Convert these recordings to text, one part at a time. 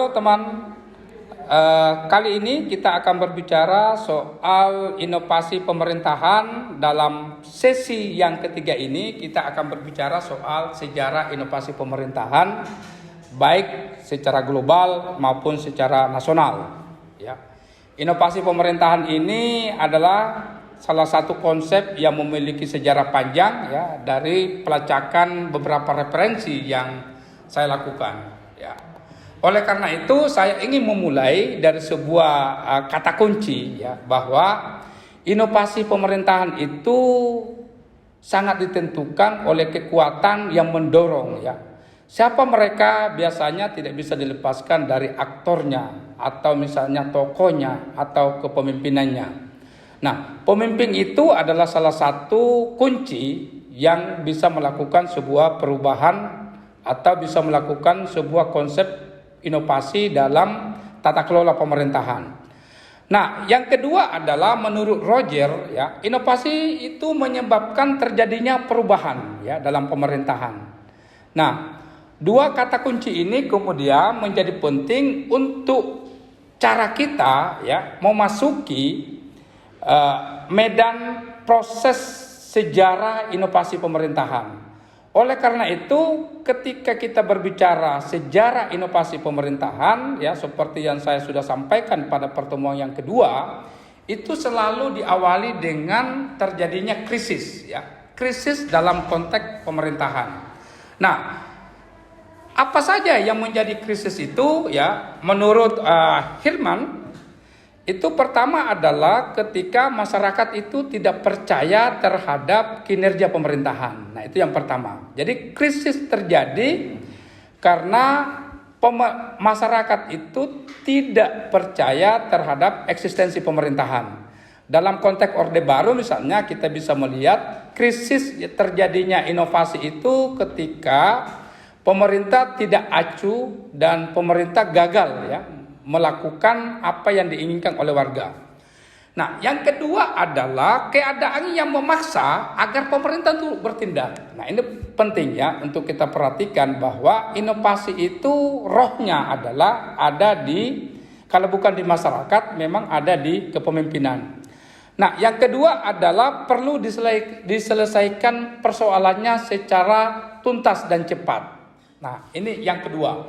Halo teman, kali ini kita akan berbicara soal inovasi pemerintahan. Dalam sesi yang ketiga ini kita akan berbicara soal sejarah inovasi pemerintahan, baik secara global maupun secara nasional. Ya. Inovasi pemerintahan ini adalah salah satu konsep yang memiliki sejarah panjang, ya, dari pelacakan beberapa referensi yang saya lakukan. Ya. Oleh karena itu saya ingin memulai dari sebuah kata kunci, ya, bahwa inovasi pemerintahan itu sangat ditentukan oleh kekuatan yang mendorong, ya. Siapa mereka biasanya tidak bisa dilepaskan dari aktornya atau misalnya tokohnya atau kepemimpinannya. Nah, pemimpin itu adalah salah satu kunci yang bisa melakukan sebuah perubahan atau bisa melakukan sebuah konsep inovasi dalam tata kelola pemerintahan. Nah, yang kedua adalah menurut Roger, ya, inovasi itu menyebabkan terjadinya perubahan, ya, dalam pemerintahan. Nah, dua kata kunci ini kemudian menjadi penting untuk cara kita, ya, memasuki medan proses sejarah inovasi pemerintahan. Oleh karena itu, ketika kita berbicara sejarah inovasi pemerintahan, ya, seperti yang saya sudah sampaikan pada pertemuan yang kedua, itu selalu diawali dengan terjadinya krisis, ya, krisis dalam konteks pemerintahan. Nah, apa saja yang menjadi krisis itu, ya, menurut Hillman, itu pertama adalah ketika masyarakat itu tidak percaya terhadap kinerja pemerintahan. Nah, itu yang pertama. Jadi krisis terjadi karena masyarakat itu tidak percaya terhadap eksistensi pemerintahan. Dalam konteks Orde Baru misalnya kita bisa melihat krisis terjadinya inovasi itu ketika pemerintah tidak acuh dan pemerintah gagal, ya, melakukan apa yang diinginkan oleh warga. Nah, yang kedua adalah keadaan yang memaksa agar pemerintah itu bertindak. Nah, ini penting, ya, untuk kita perhatikan bahwa inovasi itu rohnya adalah ada di, kalau bukan di masyarakat, memang ada di kepemimpinan. Nah, yang kedua adalah perlu diselesaikan persoalannya secara tuntas dan cepat. Nah, ini yang kedua.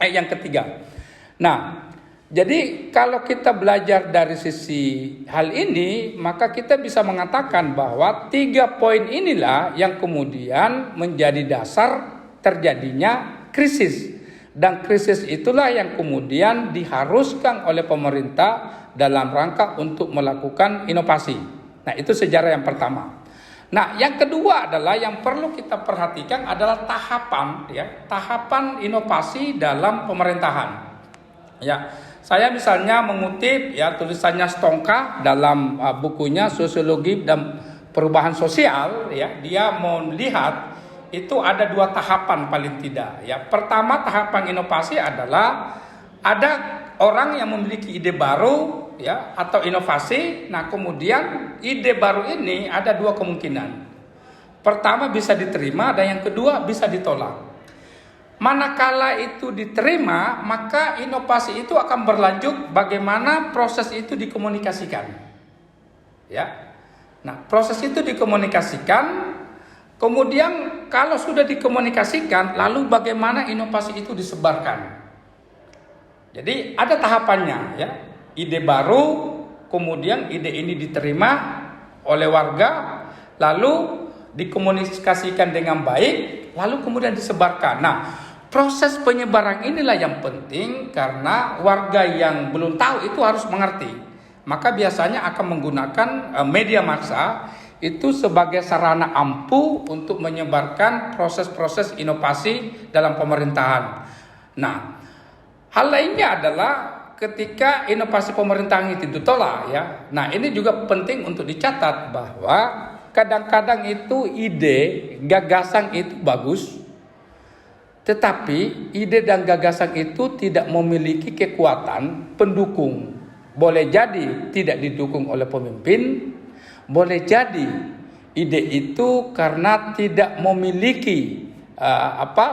Yang ketiga. Nah, jadi kalau kita belajar dari sisi hal ini, maka kita bisa mengatakan bahwa 3 poin inilah yang kemudian menjadi dasar terjadinya krisis. Dan krisis itulah yang kemudian diharuskan oleh pemerintah dalam rangka untuk melakukan inovasi. Nah, itu sejarah yang pertama. Nah, yang kedua adalah yang perlu kita perhatikan adalah tahapan, ya, tahapan inovasi dalam pemerintahan. Ya, saya misalnya mengutip, ya, tulisannya Stonka dalam bukunya Sosiologi dan Perubahan Sosial, ya. Dia melihat itu ada 2 tahapan paling tidak, ya. Pertama, tahapan inovasi adalah ada orang yang memiliki ide baru, ya, atau inovasi. Nah, kemudian ide baru ini ada 2 kemungkinan. Pertama, bisa diterima, dan yang kedua bisa ditolak. Manakala itu diterima, maka inovasi itu akan berlanjut bagaimana proses itu dikomunikasikan. Ya. Nah, proses itu dikomunikasikan, kemudian kalau sudah dikomunikasikan, lalu bagaimana inovasi itu disebarkan. Jadi ada tahapannya, ya. Ide baru, kemudian ide ini diterima oleh warga, lalu dikomunikasikan dengan baik, lalu kemudian disebarkan. Nah, proses penyebaran inilah yang penting karena warga yang belum tahu itu harus mengerti. Maka biasanya akan menggunakan media massa itu sebagai sarana ampuh untuk menyebarkan proses-proses inovasi dalam pemerintahan. Nah, hal lainnya adalah ketika inovasi pemerintahan itu ditolak, ya. Nah, ini juga penting untuk dicatat bahwa kadang-kadang itu ide, gagasan itu bagus, tetapi ide dan gagasan itu tidak memiliki kekuatan pendukung. Boleh jadi tidak didukung oleh pemimpin, boleh jadi ide itu karena tidak memiliki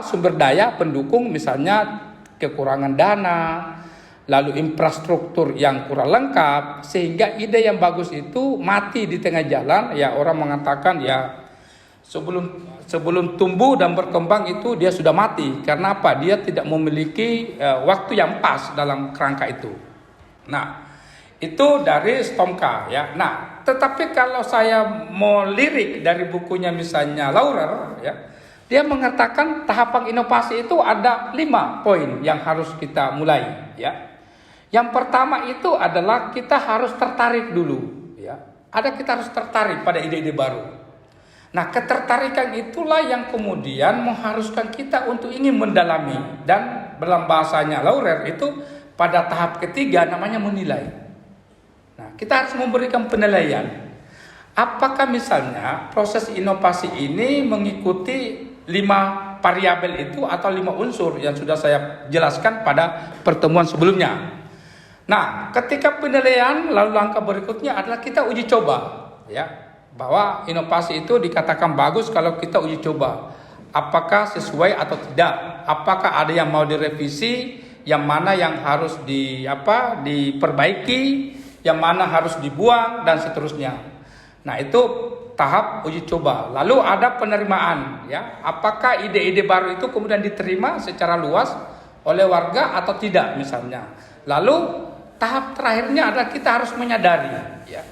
sumber daya pendukung, misalnya kekurangan dana, lalu infrastruktur yang kurang lengkap, sehingga ide yang bagus itu mati di tengah jalan. Ya, orang mengatakan ya sebelum tumbuh dan berkembang itu dia sudah mati. Karena apa? Dia tidak memiliki waktu yang pas dalam kerangka itu. Nah, itu dari Stomka ya. Nah, tetapi kalau saya mau lirik dari bukunya misalnya Laurer ya, dia mengatakan tahapan inovasi itu ada 5 poin yang harus kita mulai ya. Yang pertama itu adalah kita harus tertarik dulu ya. Kita harus tertarik pada ide-ide baru. Nah, ketertarikan itulah yang kemudian mengharuskan kita untuk ingin mendalami, dan dalam bahasanya Laurer itu pada tahap ketiga namanya menilai. Nah, kita harus memberikan penilaian. Apakah misalnya proses inovasi ini mengikuti 5 variabel itu atau 5 unsur yang sudah saya jelaskan pada pertemuan sebelumnya. Nah, ketika penilaian, lalu langkah berikutnya adalah kita uji coba ya, bahwa inovasi itu dikatakan bagus kalau kita uji coba apakah sesuai atau tidak, apakah ada yang mau direvisi, yang mana yang harus diperbaiki, yang mana harus dibuang, dan seterusnya. Nah, itu tahap uji coba. Lalu ada penerimaan ya, apakah ide-ide baru itu kemudian diterima secara luas oleh warga atau tidak misalnya. Lalu tahap terakhirnya adalah kita harus menyadari ya,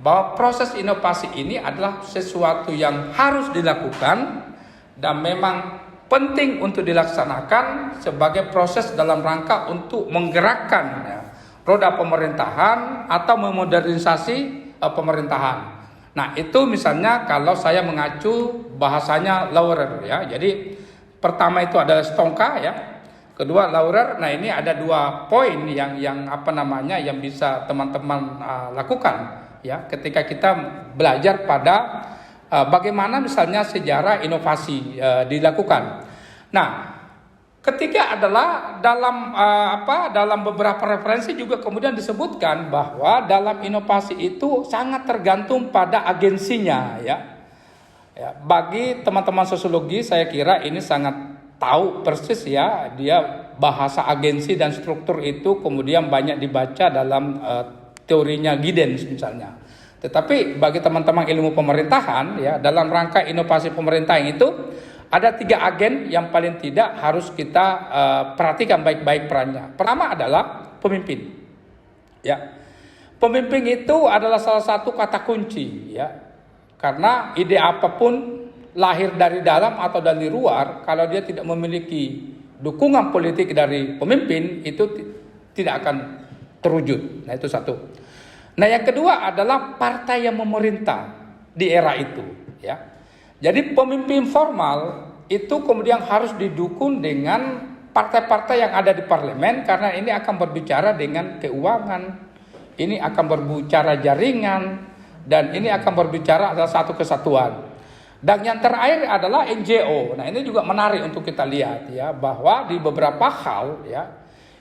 bahwa proses inovasi ini adalah sesuatu yang harus dilakukan dan memang penting untuk dilaksanakan sebagai proses dalam rangka untuk menggerakkan ya, roda pemerintahan atau memodernisasi pemerintahan. Nah, itu misalnya kalau saya mengacu bahasanya Laurer ya. Jadi pertama itu adalah Stomka ya. Kedua Laurer. Nah, ini ada 2 poin yang yang bisa teman-teman lakukan ya ketika kita belajar pada bagaimana misalnya sejarah inovasi dilakukan. Nah, ketiga adalah dalam beberapa referensi juga kemudian disebutkan bahwa dalam inovasi itu sangat tergantung pada agensinya ya. Ya, bagi teman-teman sosiologi saya kira ini sangat tahu persis ya, dia bahasa agensi dan struktur itu kemudian banyak dibaca dalam teorinya Giddens misalnya. Tetapi bagi teman-teman ilmu pemerintahan ya, dalam rangka inovasi pemerintahan itu ada 3 agen yang paling tidak harus kita perhatikan baik-baik perannya. Pertama adalah pemimpin. Ya. Pemimpin itu adalah salah satu kata kunci ya. Karena ide apapun lahir dari dalam atau dari luar, kalau dia tidak memiliki dukungan politik dari pemimpin itu tidak akan terwujud. Nah, itu satu. Nah, yang kedua adalah partai yang memerintah di era itu ya. Jadi pemimpin formal itu kemudian harus didukung dengan partai-partai yang ada di parlemen, karena ini akan berbicara dengan keuangan, ini akan berbicara jaringan, dan ini akan berbicara adalah satu kesatuan. Dan yang terakhir adalah NGO. Nah, ini juga menarik untuk kita lihat ya, bahwa di beberapa hal ya,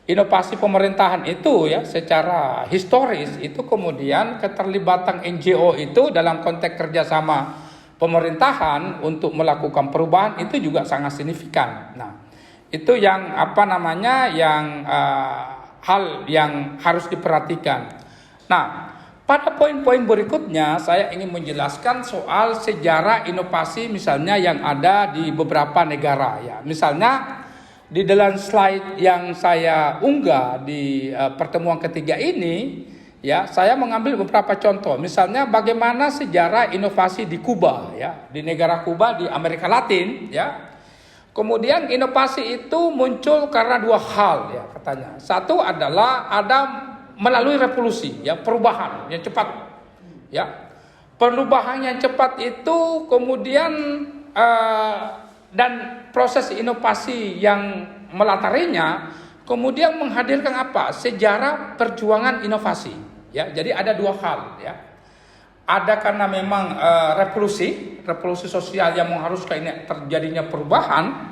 inovasi pemerintahan itu ya secara historis itu kemudian keterlibatan NGO itu dalam konteks kerjasama pemerintahan untuk melakukan perubahan itu juga sangat signifikan. Nah, itu yang hal yang harus diperhatikan. Nah, pada poin-poin berikutnya saya ingin menjelaskan soal sejarah inovasi misalnya yang ada di beberapa negara ya. Misalnya di dalam slide yang saya unggah di pertemuan ketiga ini ya, saya mengambil beberapa contoh. Misalnya bagaimana sejarah inovasi di Kuba ya, di negara Kuba di Amerika Latin ya. Kemudian inovasi itu muncul karena 2 hal ya katanya. Satu adalah ada melalui revolusi ya, perubahan yang cepat ya. Perubahan yang cepat itu kemudian dan proses inovasi yang melatarinya kemudian menghadirkan apa? Sejarah perjuangan inovasi ya. Jadi ada 2 hal ya. Ada karena memang revolusi sosial yang mengharuskan ini terjadinya perubahan.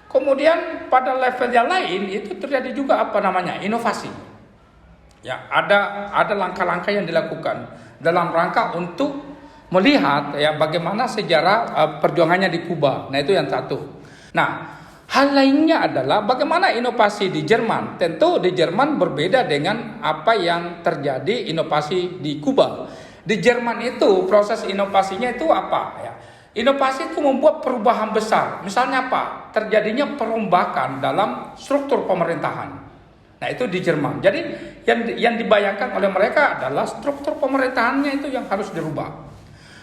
Kemudian pada level yang lain itu terjadi juga inovasi. Ya, ada langkah-langkah yang dilakukan dalam rangka untuk melihat ya bagaimana sejarah perjuangannya di Kuba. Nah, itu yang satu. Nah, Hal lainnya adalah bagaimana inovasi di Jerman. Tentu di Jerman berbeda dengan apa yang terjadi inovasi di Kuba. Di Jerman itu proses inovasinya itu apa ya? Inovasi itu membuat perubahan besar. Misalnya apa? Terjadinya perombakan dalam struktur pemerintahan. Nah, itu di Jerman. Jadi yang dibayangkan oleh mereka adalah struktur pemerintahannya itu yang harus dirubah.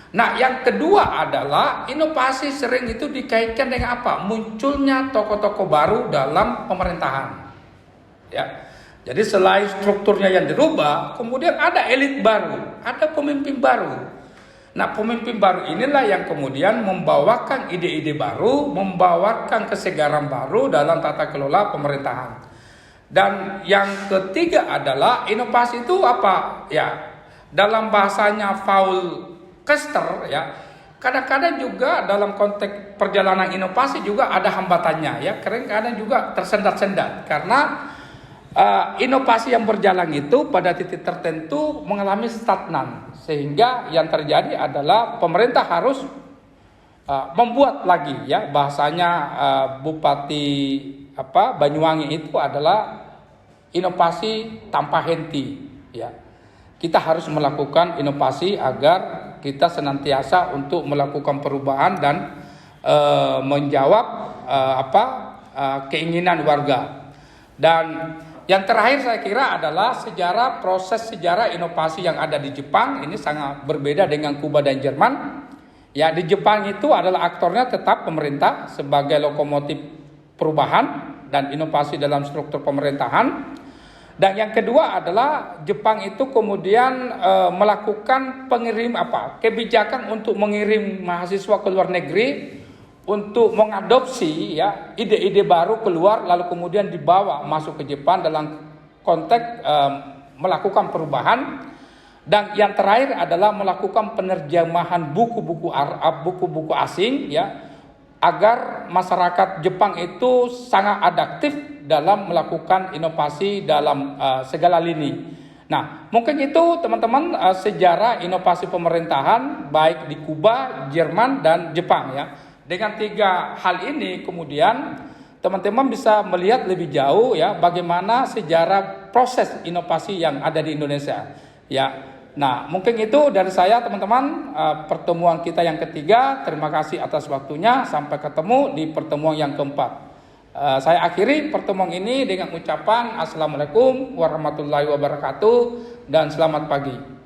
Nah, yang kedua adalah inovasi sering itu dikaitkan dengan apa? Munculnya tokoh-tokoh baru dalam pemerintahan. Ya. Jadi selain strukturnya yang dirubah, kemudian ada elit baru, ada pemimpin baru. Nah, pemimpin baru inilah yang kemudian membawakan ide-ide baru, membawakan kesegaran baru dalam tata kelola pemerintahan. Dan yang ketiga adalah inovasi itu apa? Ya, dalam bahasanya Paul Kester ya, kadang-kadang juga dalam konteks perjalanan inovasi juga ada hambatannya ya, kadang-kadang juga tersendat-sendat karena inovasi yang berjalan itu pada titik tertentu mengalami stagnan, sehingga yang terjadi adalah pemerintah harus membuat lagi ya, bahasanya Bupati Banyuwangi itu adalah inovasi tanpa henti ya. Kita harus melakukan inovasi agar kita senantiasa untuk melakukan perubahan dan menjawab keinginan warga. Dan yang terakhir saya kira adalah proses sejarah inovasi yang ada di Jepang ini sangat berbeda dengan Kuba dan Jerman. Ya, di Jepang itu adalah aktornya tetap pemerintah sebagai lokomotif perubahan dan inovasi dalam struktur pemerintahan. Dan yang kedua adalah Jepang itu kemudian melakukan kebijakan untuk mengirim mahasiswa ke luar negeri untuk mengadopsi ya ide-ide baru keluar, lalu kemudian dibawa masuk ke Jepang dalam konteks melakukan perubahan. Dan yang terakhir adalah melakukan penerjemahan buku-buku asing ya, agar masyarakat Jepang itu sangat adaptif dalam melakukan inovasi dalam segala lini. Nah, mungkin itu teman-teman sejarah inovasi pemerintahan baik di Kuba, Jerman, dan Jepang ya. Dengan tiga hal ini kemudian teman-teman bisa melihat lebih jauh ya bagaimana sejarah proses inovasi yang ada di Indonesia ya. Nah, mungkin itu dari saya teman-teman, pertemuan kita yang ketiga. Terima kasih atas waktunya. Sampai ketemu di pertemuan yang keempat. Saya akhiri pertemuan ini dengan ucapan Assalamualaikum warahmatullahi wabarakatuh dan selamat pagi.